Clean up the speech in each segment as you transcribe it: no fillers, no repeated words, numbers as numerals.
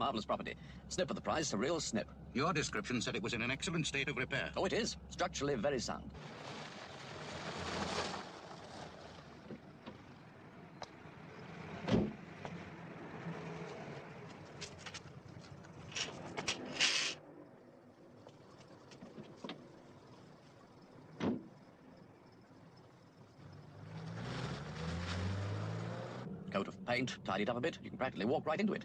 Marvellous property. Snip of the price, a real snip. Your description said it was in an excellent state of repair. Oh, it is. Structurally very sound. Coat of paint, tidy it up a bit. You can practically walk right into it.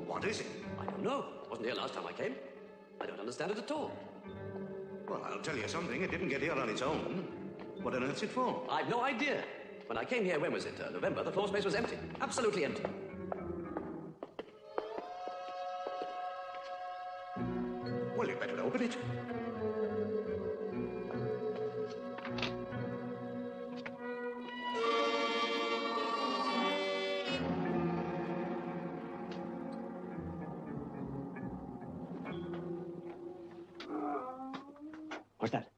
What is it? I don't know. Wasn't here last time I came. I don't understand it at all. Well, I'll tell you something. It didn't get here on its own. What on earth's it for? I've no idea. When I came here, when was it? November, the floor space was empty. Absolutely empty. Well, you'd better open it. What's that?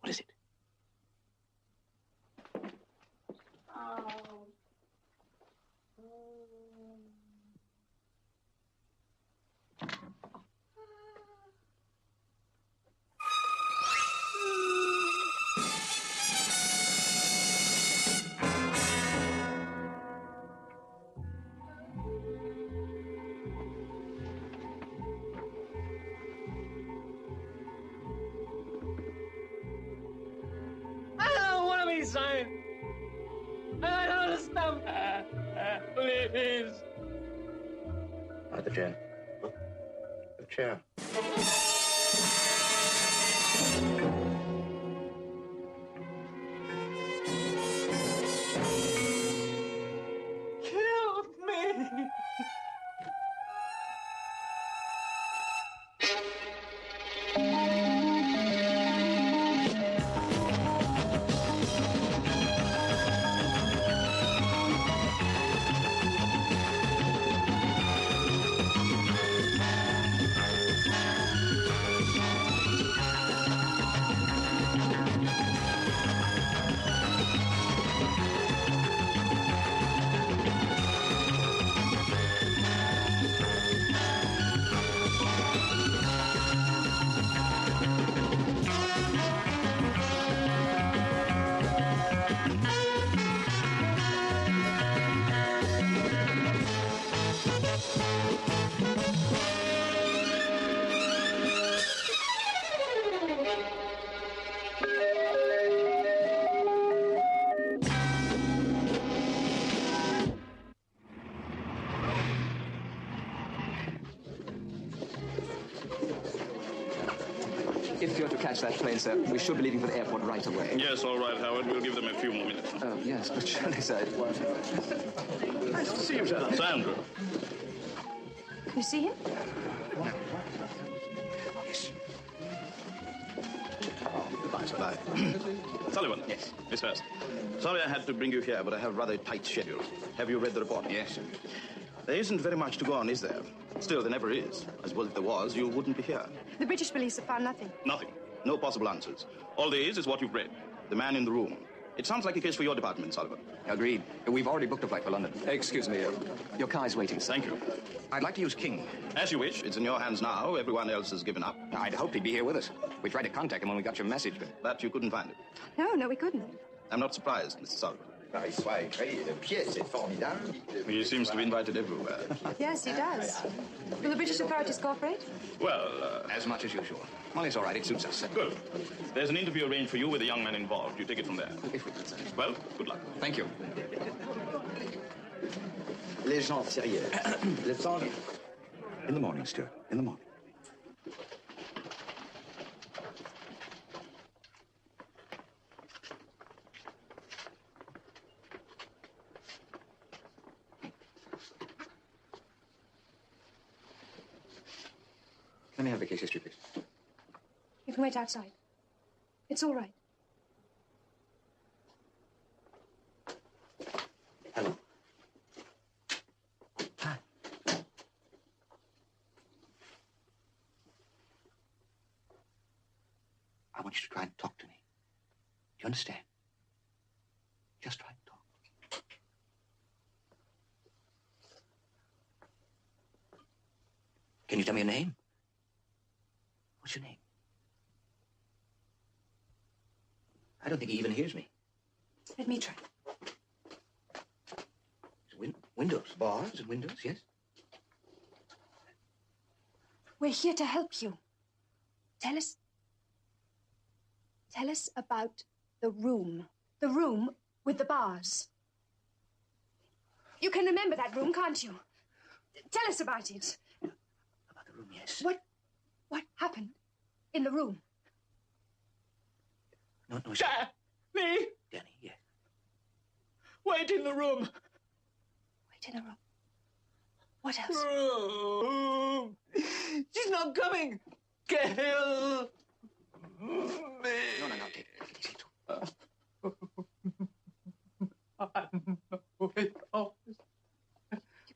What is it? Sign. I don't understand. Please. The chair. The chair. Killed me. If you're to catch that plane, sir, we should be leaving for the airport right away. Yes, all right, Howard. We'll give them a few more minutes. Oh, yes, but surely, sir. Nice to see you, sir. Sandra. You see him? Yes. Goodbye, sir. Bye. Sullivan. Yes. Miss Hurst. Sorry I had to bring you here, but I have rather a tight schedule. Have you read the report? Yes, sir. There isn't very much to go on, is there? Still, there never is. I suppose if there was, you wouldn't be here. The British police have found nothing. Nothing. No possible answers. All there is what you've read. The man in the room. It sounds like a case for your department, Sullivan. Agreed. We've already booked a flight for London. Excuse me, your car is waiting, sir. Thank you. I'd like to use King. As you wish. It's in your hands now. Everyone else has given up. I'd hoped he'd be here with us. We tried to contact him when we got your message, but... But you couldn't find it. No, we couldn't. I'm not surprised, Mr. Sullivan. Il soit écrit, la pièce est formidable. He seems to be invited everywhere. Yes, he does. Will the British authorities cooperate? Well, As much as usual. Well, it's all right. It suits us. good. There's an interview arranged for you with the young man involved. You take it from there. If we could, sir. Well, good luck. Thank you. Les gens sérieux. Le temps... In the morning, Stuart. In the morning. Let me have the case history, please. You can wait outside. It's all right. Hello. I want you to try and talk to me. Do you understand? Just try and talk. Can you tell me your name? What's your name? I don't think he even hears me. Let me try. Windows, bars and windows, yes? We're here to help you. Tell us about the room. The room with the bars. You can remember that room, can't you? Tell us about it. About the room, yes. What happened in the room? No. Danny! Danny, yes. Wait in the room! Wait in the room. What else? Room! She's not coming! Kill me! No, take it easy. You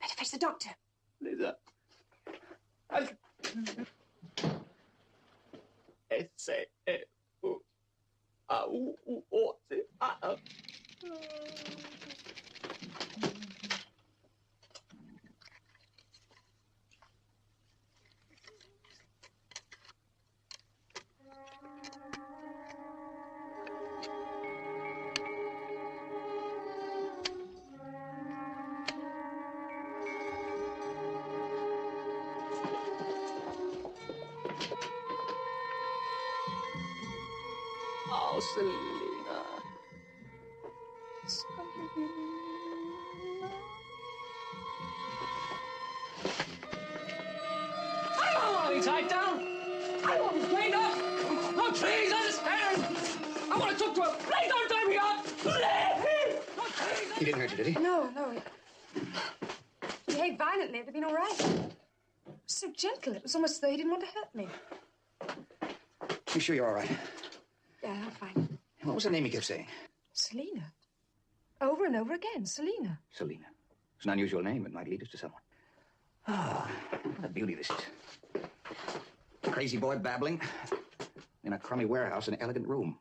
better fetch the doctor. Lisa. Oh, Selena. I don't want to be tied down. I want to be chained up. No, please understand. I want to talk to her. Please don't tie me up. Please. No, please. He didn't hurt you, did he? No. He behaved violently. It'd have been all right. He was so gentle. It was almost as though he didn't want to hurt me. You sure you're all right? Yeah, I'm fine. What was the name he kept saying? Selena. Over and over again, Selena. Selena. It's an unusual name. It might lead us to someone. Ah, what a beauty this is. Crazy boy babbling in a crummy warehouse in an elegant room.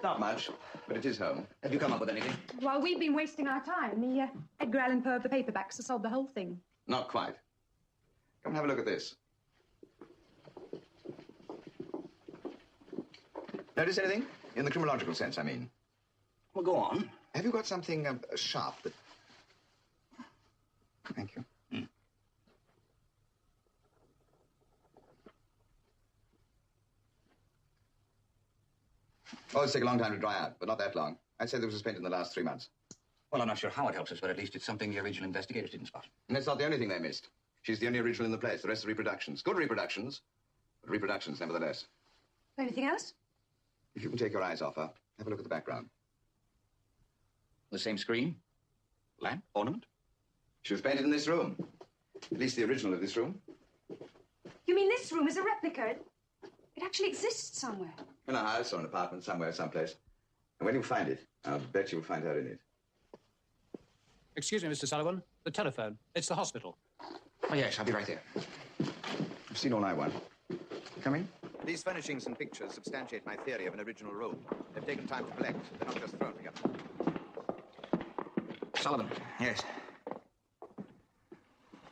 Not much, but it is home. Have you come up with anything? Well, we've been wasting our time. The Edgar Allan Poe of the paperbacks to solve the whole thing. Not quite. Come and have a look at this. Notice anything? In the criminological sense, I mean. Well, go on. Have you got something sharp that... Thank you. Oh, it's take a long time to dry out, but not that long. I'd say this was spent in the last 3 months. Well, I'm not sure how it helps us, but at least it's something the original investigators didn't spot. And that's not the only thing they missed. She's the only original in the place. The rest are reproductions. Good reproductions, but reproductions nevertheless. Anything else? If you can take your eyes off her, have a look at the background. The same screen? Lamp? Ornament? She was painted in this room. At least the original of this room. You mean this room is a replica? It actually exists somewhere. In a house or an apartment somewhere, someplace. And when you find it, I'll bet you'll find her in it. Excuse me, Mr. Sullivan. The telephone. It's the hospital. Oh, yes, I'll be right there. I've seen all I want. Come in. These furnishings and pictures substantiate my theory of an original room. They've taken time to collect. They're not just thrown together. Sullivan, yes.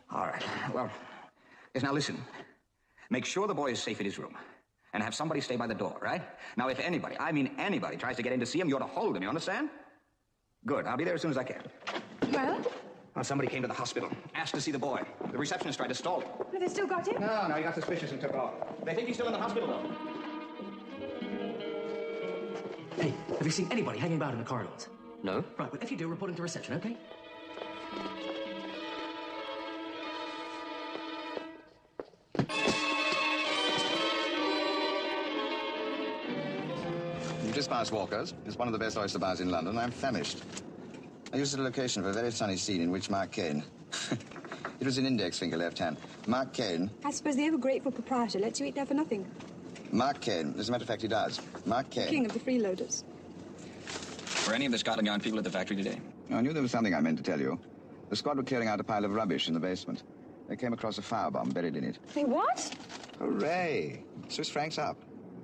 All right, well, yes, now listen. Make sure the boy is safe in his room. And have somebody stay by the door, right? Now, if anybody, I mean anybody, tries to get in to see him, you're to hold him, you understand? Good, I'll be there as soon as I can. Well? Well, somebody came to the hospital, asked to see the boy. The receptionist tried to stall him. But they still got him? No, he got suspicious and took off. They think he's still in the hospital, though. Hey, have you seen anybody hanging about in the corridors? No? Right, well, if you do, report him to reception, okay? Thomas Walker's. It's one of the best oyster bars in London. I'm famished. I used it as a location for a very sunny scene in which Mark Cain... It was an index finger left hand. Mark Cain... I suppose the ever-grateful proprietor lets you eat there for nothing. Mark Cain. As a matter of fact, he does. Mark Cain. King of the freeloaders. Were any of the Scotland Yard people at the factory today? I knew there was something I meant to tell you. The squad were clearing out a pile of rubbish in the basement. They came across a firebomb buried in it. They what? Hooray! Swiss francs up.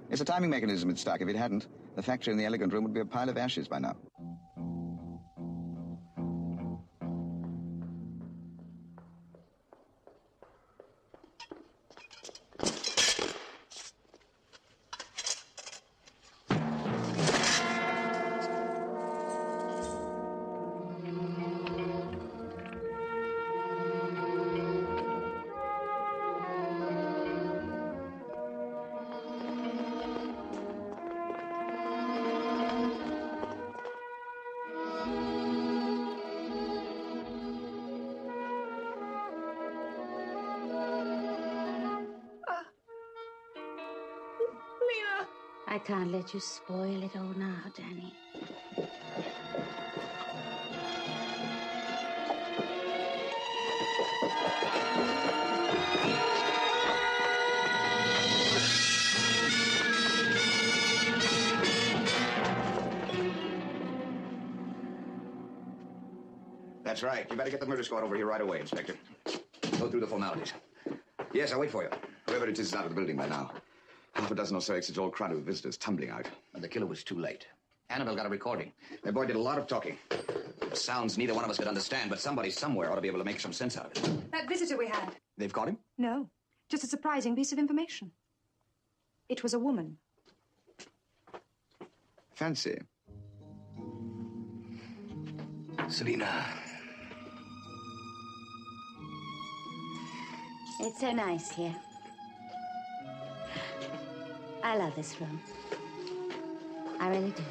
It's a timing mechanism it's stuck. If it hadn't, the factory in the elegant room would be a pile of ashes by now. I can't let you spoil it all now, Danny. That's right. You better get the murder squad over here right away, Inspector. Go through the formalities. Yes, I'll wait for you. Whoever it is out of the building by now. Half a dozen or so exits all crowded with visitors tumbling out. And the killer was too late. Annabelle got a recording. That boy did a lot of talking. Sounds neither one of us could understand, but somebody somewhere ought to be able to make some sense out of it. That visitor we had. They've caught him? No. Just a surprising piece of information. It was a woman. Fancy. Selina. It's so nice here. I love this room. I really do.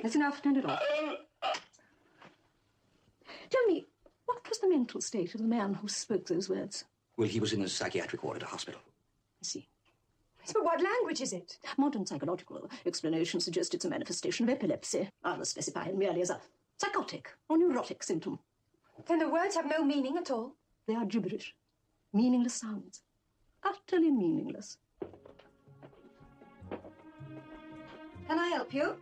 That's enough. Turn it off. Tell me, what was the mental state of the man who spoke those words? Well, he was in a psychiatric ward at a hospital. I see. But what language is it? Modern psychological explanation suggests it's a manifestation of epilepsy. Others specify it merely as a psychotic or neurotic symptom. Then the words have no meaning at all? They are gibberish. Meaningless sounds. Utterly meaningless. Can I help you?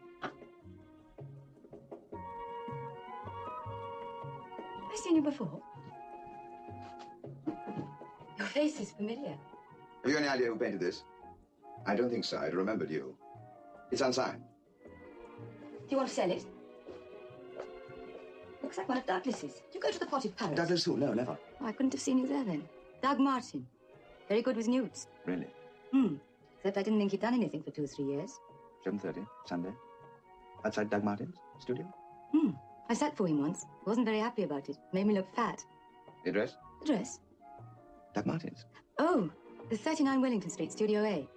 Have I seen you before? Your face is familiar. Have you any idea who painted this? I don't think so. I'd remembered you. It's unsigned. Do you want to sell it? Looks like one of Douglas's. Did you go to the Potted Parrot? Douglas who? No, never. Oh, I couldn't have seen you there then. Doug Martin. Very good with nudes. Really? Except I didn't think he'd done anything for 2 or 3 years. 7:30, Sunday. Outside Doug Martin's studio. I sat for him once. Wasn't very happy about it. Made me look fat. The address? The dress? Doug Martin's. Oh, the 39 Wellington Street, Studio A.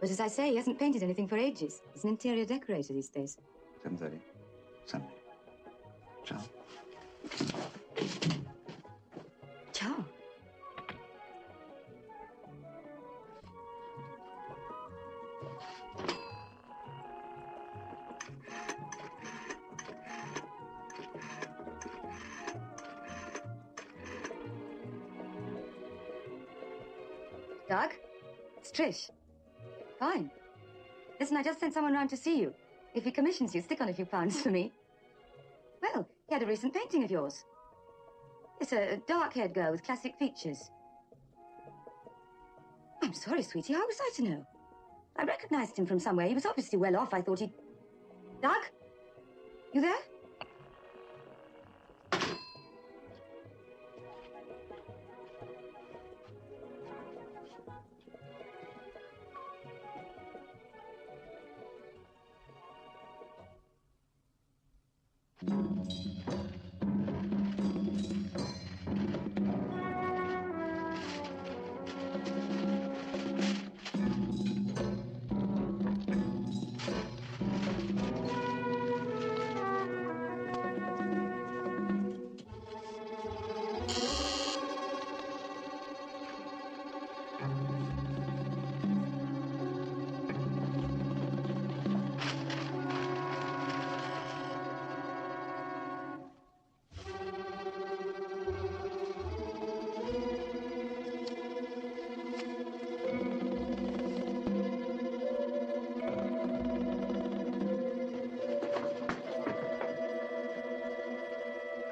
But as I say, he hasn't painted anything for ages. He's an interior decorator these days. 7:30, Sunday. Ciao. Ciao. Doug? It's Trish. Fine. Listen, I just sent someone round to see you. If he commissions you, stick on a few pounds for me. Well, he had a recent painting of yours. It's a dark-haired girl with classic features. I'm sorry, sweetie. How was I to know? I recognized him from somewhere. He was obviously well off. I thought he'd... Doug? You there?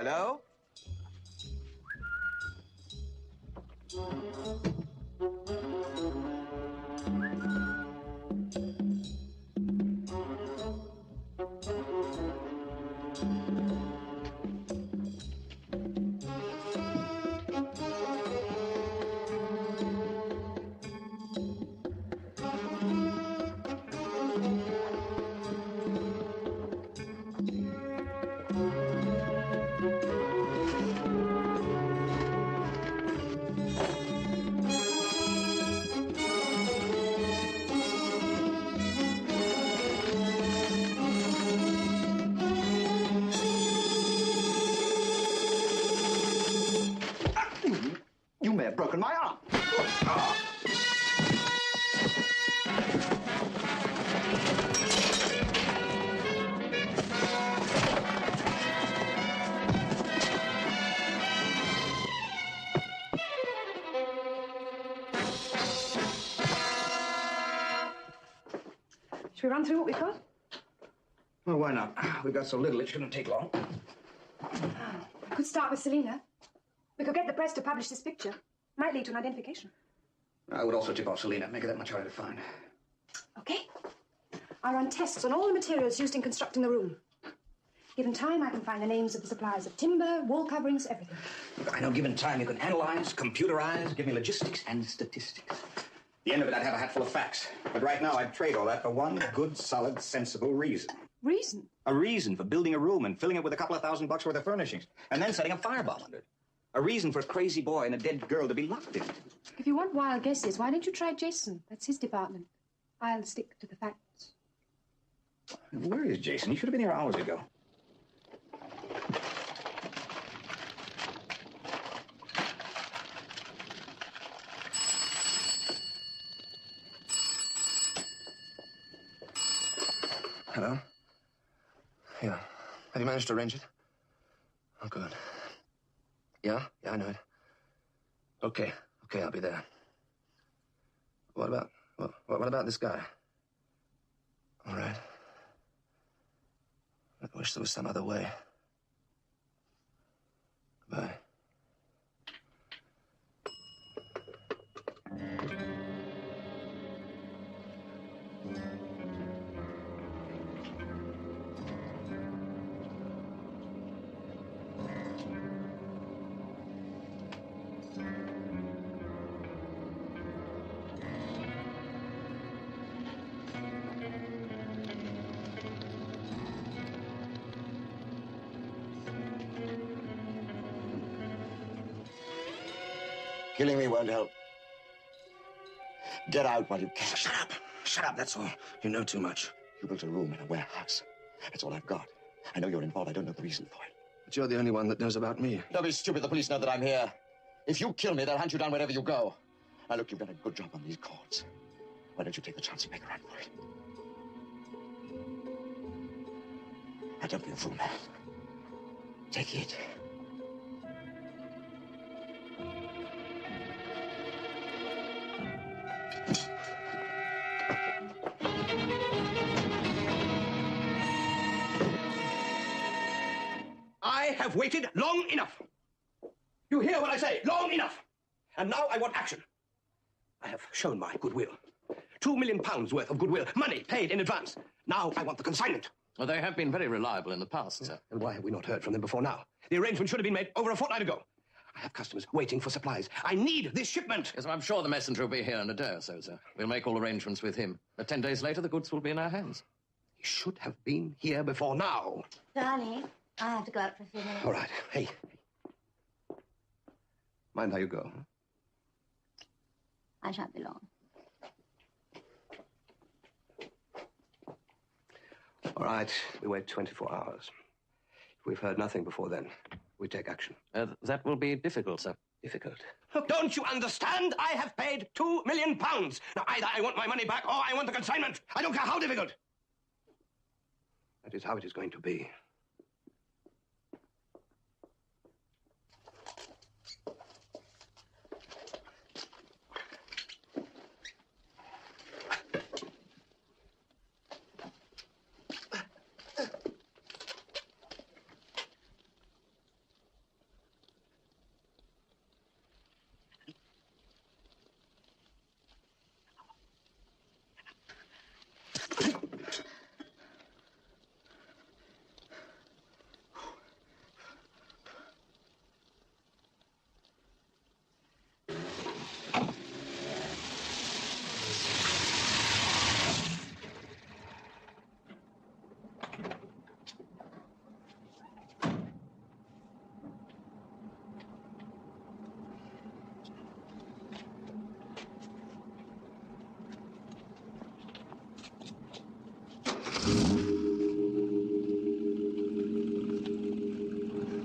Hello? You may have broken my arm. Should we run through what we've got? Well, why not? We've got so little, it shouldn't take long. I could start with Selena. We could get the press to publish this picture. Might lead to an identification. I would also tip off Selena, make her that much harder to find. Okay. I'll run tests on all the materials used in constructing the room. Given time, I can find the names of the suppliers of timber, wall coverings, everything. Look, I know given time you can analyze, computerize, give me logistics and statistics. At the end of it, I'd have a hat full of facts. But right now, I'd trade all that for one good, solid, sensible reason. Reason? A reason for building a room and filling it with a couple of $1,000 worth of furnishings. And then setting a firebomb under it. A reason for a crazy boy and a dead girl to be locked in. If you want wild guesses, why don't you try Jason? That's his department. I'll stick to the facts. Where is Jason? He should have been here hours ago. Hello? Yeah. Have you managed to arrange it? Oh, good. Yeah? Yeah, I know it. Okay. Okay, I'll be there. What about this guy? All right. I wish there was some other way. Goodbye. Killing me won't help. Get out while you can. Shut up. Shut up, that's all. You know too much. You built a room in a warehouse. That's all I've got. I know you're involved. I don't know the reason for it. But you're the only one that knows about me. Don't be stupid. The police know that I'm here. If you kill me, they'll hunt you down wherever you go. Now, look, you've done a good job on these cords. Why don't you take the chance and make a run for it? Now, don't be a fool, man. Take it. I have waited long enough. You hear what I say? Long enough. And now I want action. I have shown my goodwill. £2 million worth of goodwill, money paid in advance. Now I want the consignment. Well, they have been very reliable in the past, sir. And why have we not heard from them before now? The arrangement should have been made over a fortnight ago. I have customers waiting for supplies. I need this shipment. Yes, I'm sure the messenger will be here in a day or so, sir. We'll make all arrangements with him. But 10 days later, the goods will be in our hands. He should have been here before now. Darling, I have to go out for a few minutes. All right. Hey. Mind how you go. Huh? I shan't be long. All right. We wait 24 hours. If we've heard nothing before then, we take action. That will be difficult, sir. Difficult? Look, don't you understand? I have paid £2 million. Now, either I want my money back or I want the consignment. I don't care how difficult. That is how it is going to be.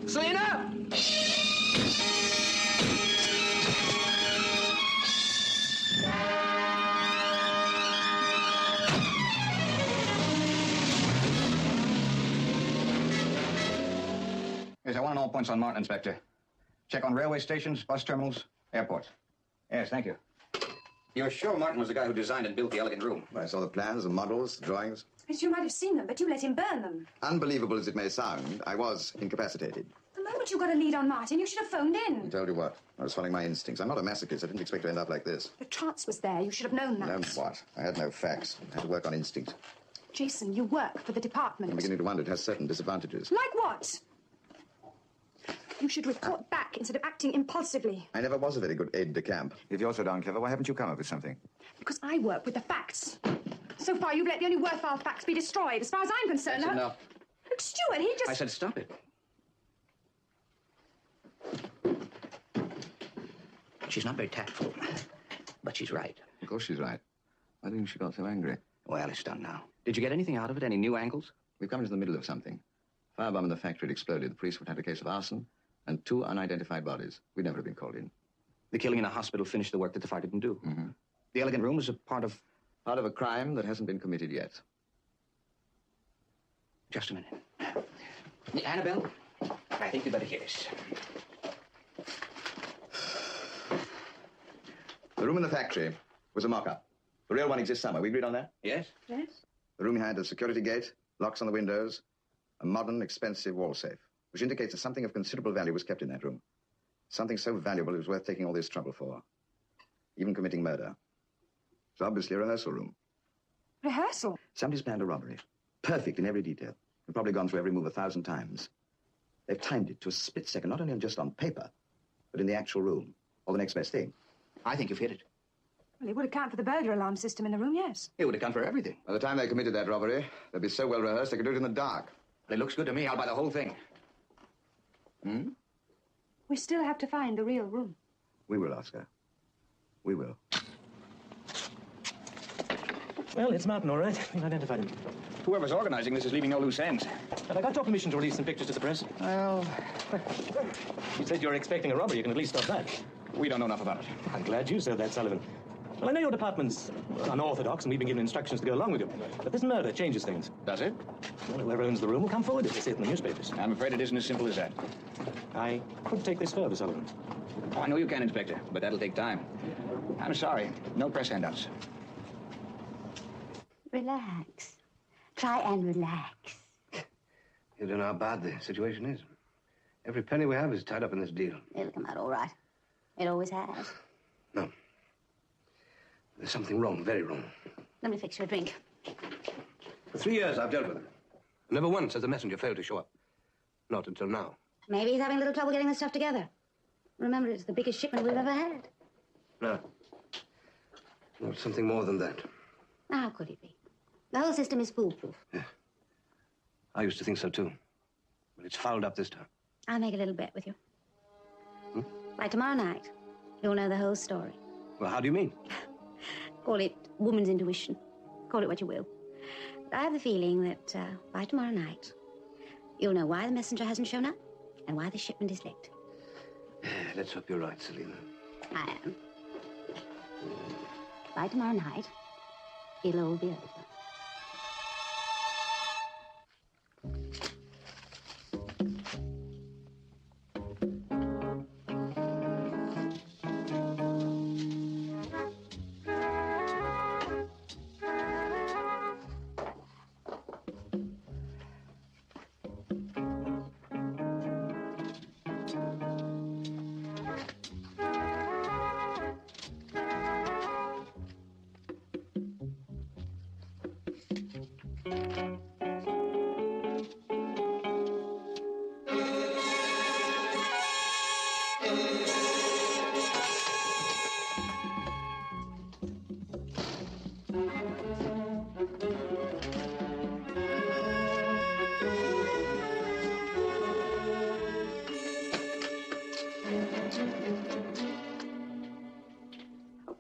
Selena! Yes, I want all points on Martin, Inspector. Check on railway stations, bus terminals, airports. Yes, thank you. You're sure Martin was the guy who designed and built the elegant room? I saw the plans, the models, the drawings. Yes, you might have seen them, but you let him burn them. Unbelievable as it may sound, I was incapacitated. The moment you got a lead on Martin, you should have phoned I in. told you what, I was following my instincts. I'm not a masochist. I didn't expect to end up like this. The chance was there. You should have known that. Known what? I had no facts. I had to work on instinct. Jason, you work for the department. I'm beginning to wonder it has certain disadvantages. Like what? You should report back instead of acting impulsively. I never was a very good aide-de-camp. If you're so darn clever, why haven't you come up with something? Because I work with the facts. So far, you've let the only worthwhile facts be destroyed. As far as I'm concerned... That's enough. Look, Stuart, he just... I said stop it. She's not very tactful, but she's right. Of course she's right. I think she got so angry. Well, it's done now. Did you get anything out of it? Any new angles? We've come into the middle of something. Firebomb in the factory had exploded. The police would have had a case of arson and 2 unidentified bodies. We'd never have been called in. The killing in a hospital finished the work that the fire didn't do. Mm-hmm. The elegant room was a part of... Part of a crime that hasn't been committed yet. Just a minute. Annabelle, I think you'd better hear this. The room in the factory was a mock-up. The real one exists somewhere. We agreed on that? Yes? Yes? The room had a security gate, locks on the windows, a modern, expensive wall safe, which indicates that something of considerable value was kept in that room. Something so valuable it was worth taking all this trouble for. Even committing murder. It's obviously a rehearsal room. Rehearsal? Somebody's planned a robbery. Perfect in every detail. They've probably gone through every move 1,000 times. They've timed it to a split second, not only just on paper, but in the actual room, or the next best thing. I think you've hit it. Well, it would account for the burglar alarm system in the room, yes. It would account for everything. By the time they committed that robbery, they'd be so well rehearsed they could do it in the dark. It looks good to me. I'll buy the whole thing. Hmm? We still have to find the real room. We will, Oscar. We will. Well, it's Martin, all right. We've identified him. Whoever's organizing this is leaving no loose ends. But I got your permission to release some pictures to the press. Well, You said you're expecting a robbery. You can at least stop that. we don't know enough about it. I'm glad you said that, Sullivan. Well, I know your department's unorthodox and we've been given instructions to go along with you. But this murder changes things. Does it? Well, whoever owns the room will come forward if they see it in the newspapers. I'm afraid it isn't as simple as that. I could take this further, Sullivan. Oh, I know you can, Inspector, but that'll take time. I'm sorry. No press handouts. Relax. Try and relax. You don't know how bad the situation is. Every penny we have is tied up in this deal. It'll come out all right. It always has. No. There's something wrong, very wrong. Let me fix you a drink. For 3 years, I've dealt with him. Never once has the messenger failed to show up. Not until now. Maybe he's having a little trouble getting the stuff together. Remember, it's the biggest shipment we've ever had. No. No, it's something more than that. Now, how could it be? The whole system is foolproof. Yeah. I used to think so, too. But it's fouled up this time. I'll make a little bet with you. Hmm? By tomorrow night, you'll know the whole story. Well, how do you mean? Call it woman's intuition. Call it what you will. But I have the feeling that by tomorrow night, you'll know why the messenger hasn't shown up and why the shipment is late. Let's hope you're right, Selina. I am. By tomorrow night, it'll all be over.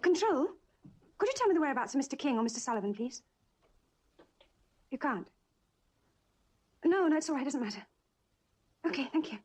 Control? Could you tell me the whereabouts of Mr. King or Mr. Sullivan, please? You can't? No, it's all right. It doesn't matter. Okay, thank you.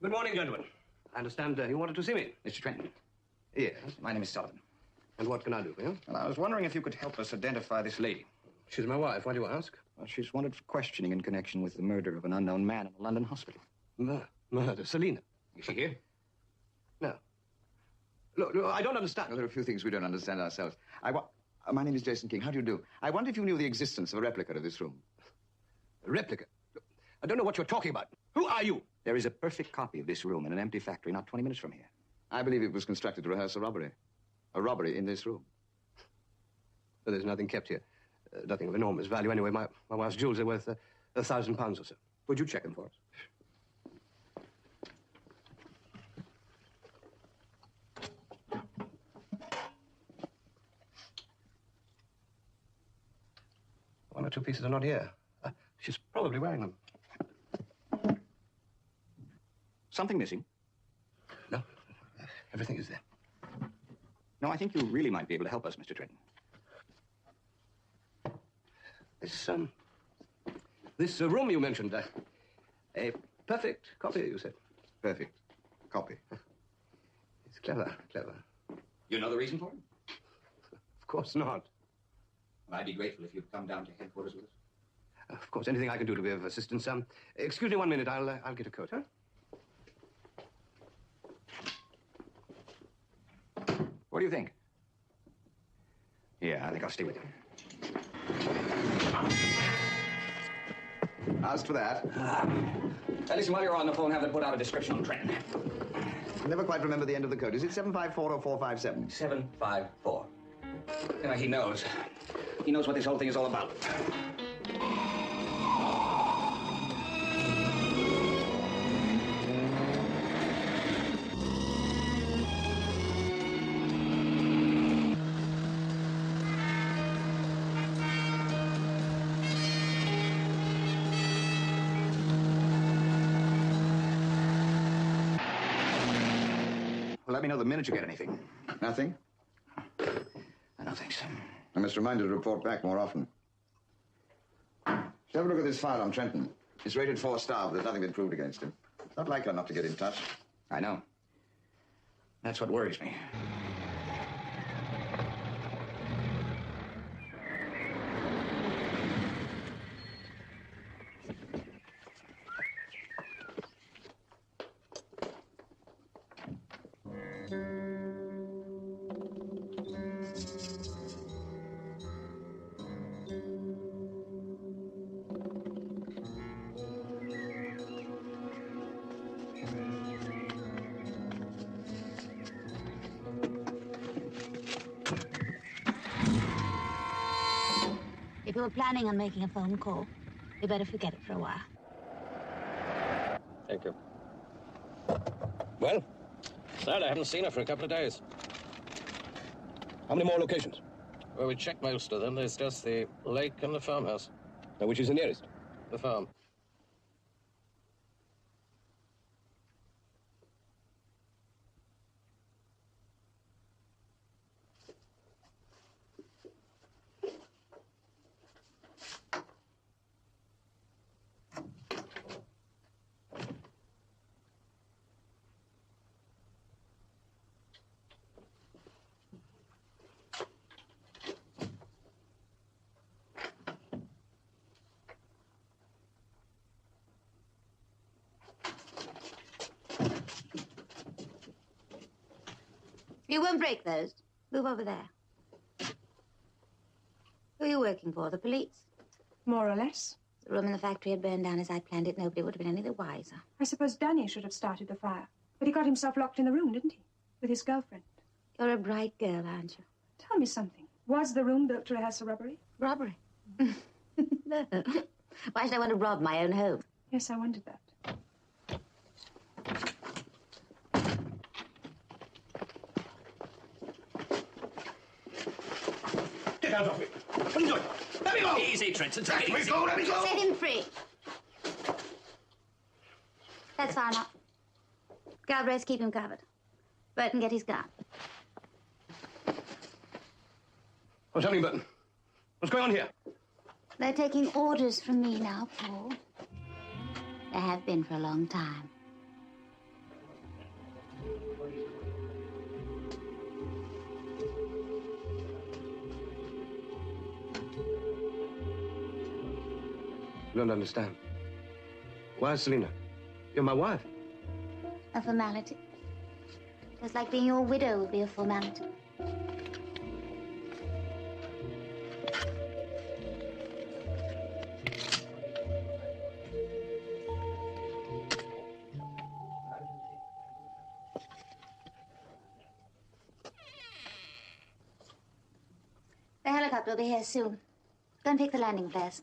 Good morning, gentlemen. I understand you wanted to see me. Mr. Trenton. Yes, my name is Sullivan. And what can I do for you? Well, I was wondering if you could help us identify this lady. She's my wife. Why do you ask? Well, she's wanted for questioning in connection with the murder of an unknown man in a London hospital. Murder? Selina? Is she here? No. Look, I don't understand. Well, there are a few things we don't understand ourselves. My name is Jason King. How do you do? I wonder if you knew the existence of a replica of this room. A replica? Look, I don't know what you're talking about. Who are you? There is a perfect copy of this room in an empty factory not 20 minutes from here. I believe it was constructed to rehearse a robbery. A robbery in this room. Well, there's nothing kept here. Nothing of enormous value. Anyway, my wife's jewels are worth £1,000 or so. Would you check them for us? One or two pieces are not here. She's probably wearing them. Something missing? No. Everything is there. No, I think you really might be able to help us, Mr. Trenton. This room you mentioned, a perfect copy, you said. Perfect copy. It's clever. You know the reason for it? Of course not. Well, I'd be grateful if you'd come down to headquarters with us. Of course, anything I can do to be of assistance. Excuse me 1 minute. I'll get a coat, huh? What do you think? Yeah, I think I'll stay with him. As for that... Listen, while you're on the phone, have them put out a description on Trent. I never quite remember the end of the code. Is it 754 or 457? 754. He knows. He knows what this whole thing is all about. Let me know the minute you get anything. Nothing? I don't think so. I must remind you to report back more often. Should have a look at this file on Trenton. It's rated 4-star, but there's nothing been proved against him. Not likely enough to get in touch. I know. That's what worries me. If you were planning on making a phone call, you better forget it for a while. Thank you. Well, sad I haven't seen her for a couple of days. How many more locations? Well, we checked most of them. There's just the lake and the farmhouse. Now, which is the nearest? The farm. You won't break those. Move over there. Who are you working for? The police? More or less. The room in the factory had burned down as I planned it. Nobody would have been any the wiser. I suppose Danny should have started the fire. But he got himself locked in the room, didn't he? With his girlfriend. You're a bright girl, aren't you? Tell me something. Was the room built to rehearse a robbery? Robbery? No. Why should I want to rob my own home? Yes, I wondered that. Get out of me. What are you doing? Let me go! Easy, Trenton. Take it Let me easy. go, let me go! Set him free. That's fine enough. Galbraith, keep him covered. Burton, get his gun. What's happening, Burton? What's going on here? They're taking orders from me now, Paul. They have been for a long time. I don't understand. Why, Selina? You're my wife. A formality. Just like being your widow would be a formality. The helicopter will be here soon. Go and pick the landing flares.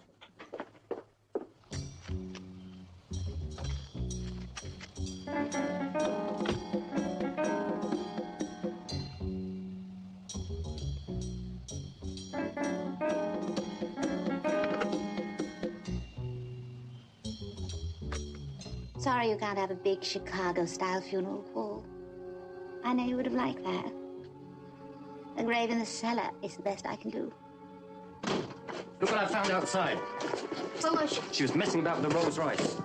Sorry you can't have a big Chicago-style funeral, Paul. I know you would have liked that. A grave in the cellar is the best I can do. Look what I found outside. What was she? She was messing about with the Rolls Royce.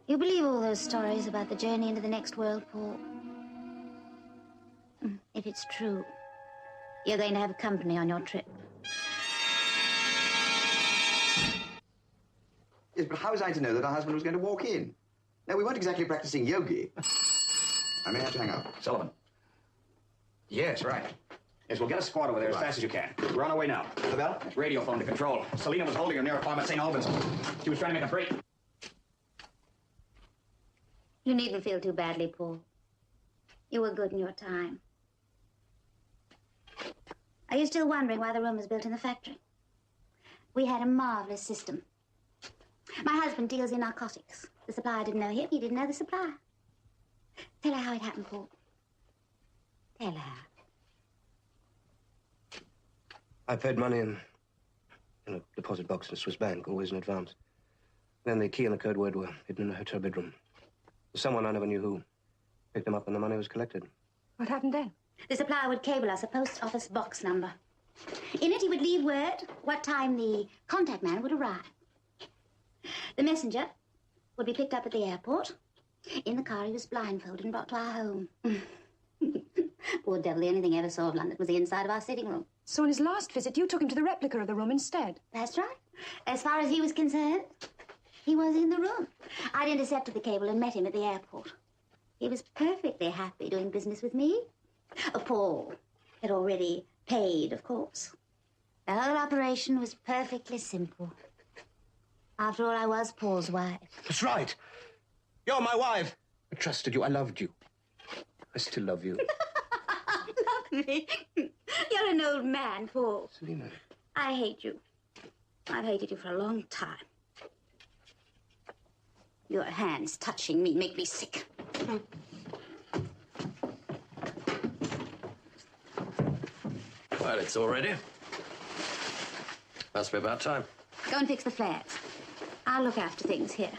You believe all those stories about the journey into the next world, Paul? If it's true, you're going to have company on your trip. Yes, but how was I to know that our husband was going to walk in? No, we weren't exactly practicing yogi. I may have to hang up. Sullivan, Yes, right. Yes, we'll get a squad over there as fast as you can. We're on our way now. The bell? That's radio phone to control. Selena was holding her near a farm at St. Albans. She was trying to make a break. You needn't feel too badly, Paul. You were good in your time. Are you still wondering why the room was built in the factory? We had a marvelous system. My husband deals in narcotics. The supplier didn't know him. He didn't know the supplier. Tell her how it happened, Paul. Tell her. I paid money in a deposit box in a Swiss bank, always in advance. Then the key and the code word were hidden in a hotel bedroom. Someone I never knew who picked them up when the money was collected. What happened then? The supplier would cable us a post office box number. In it, he would leave word what time the contact man would arrive. The messenger would be picked up at the airport. In the car, he was blindfolded and brought to our home. Poor devil, the only thing he ever saw of London was the inside of our sitting room. So on his last visit, you took him to the replica of the room instead? That's right. As far as he was concerned, he was in the room. I'd intercepted the cable and met him at the airport. He was perfectly happy doing business with me. Paul had already paid, of course. The whole operation was perfectly simple. After all, I was Paul's wife. That's right. You're my wife. I trusted you. I loved you. I still love you. Love me? You're an old man, Paul. Selena. I hate you. I've hated you for a long time. Your hands touching me make me sick. Well, it's all ready. Must be about time. Go and fix the flares. I'll look after things here.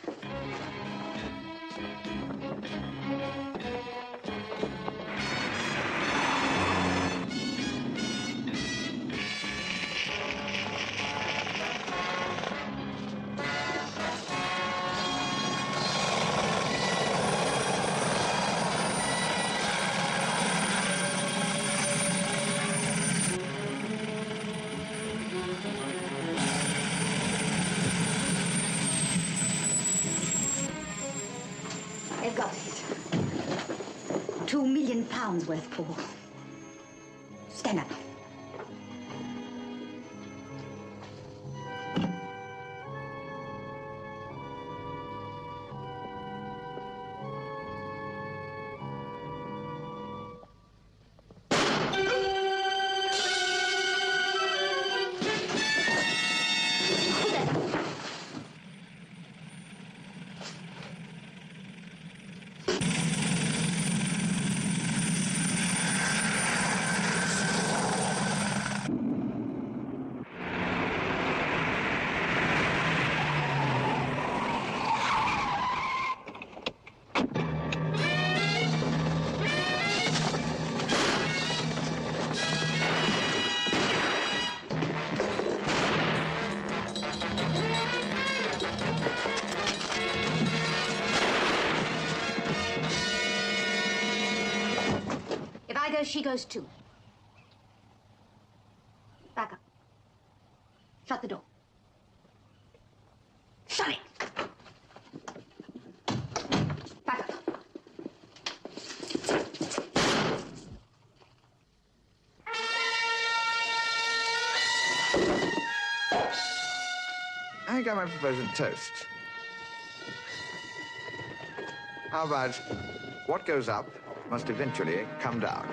They've got it. £2 million worth, Paul. Stand up. She goes too. Back up. Shut the door. Shut it! Back up. I think I might propose a toast. How about what goes up must eventually come down?